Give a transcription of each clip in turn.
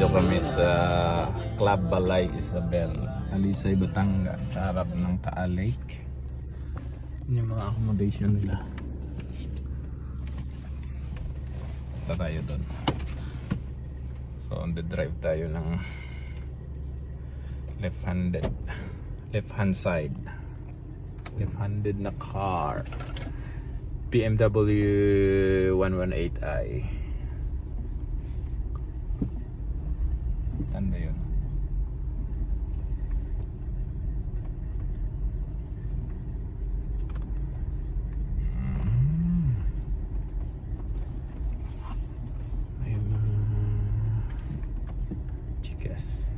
Nandito kami sa Club Balay Isabel, Talisay, Batangas, sa harap ng Taal Lake. Yun yung mga accommodation nila. Punta tayo doon. So on the drive tayo ng left-handed na car, BMW 118i. Saan ba yun? Ayun mga chicas.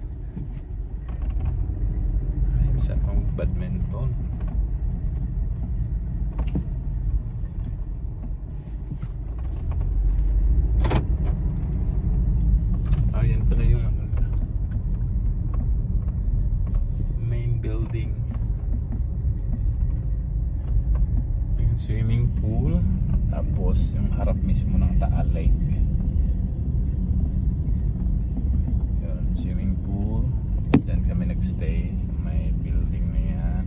Ayun sa pang badminton. Ayan pala yung ano, main building. Yung swimming pool, tapos yung harap mismo ng Taal Lake. Yun, swimming pool. Diyan kami nagstay sa may building na yan.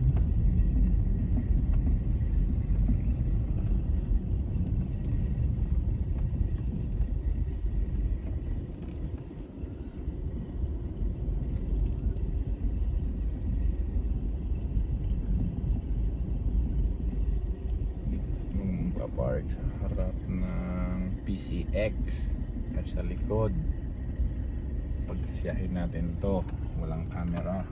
Park sa harap ng PCX at sa likod. Pagkasyahin natin to, walang camera.